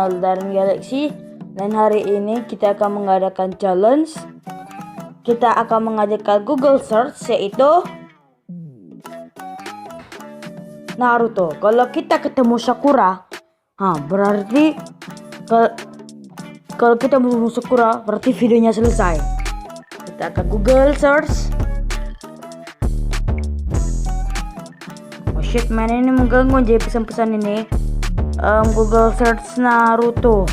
Modern Galaxy. Dan hari ini kita akan mengadakan challenge. Kita akan mengadakan Google search, yaitu Naruto. Kalau kita ketemu Sakura, berarti kalau kita ketemu Sakura berarti videonya selesai. Kita akan Google search. Oh shit man, ini mengganggu aja pesan-pesan ini. Google search Naruto.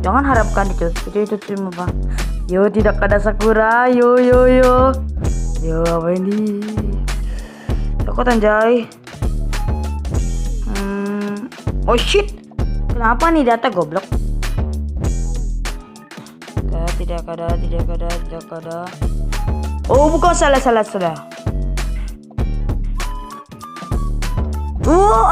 Jangan harapkan itu cuma apa? Yo, tidak ada Sakura. Yo. Yo, apa ini? Takut anjay. Oh shit. Kenapa nih data goblok? Tidak ada. Oh, bukan salah. Oh,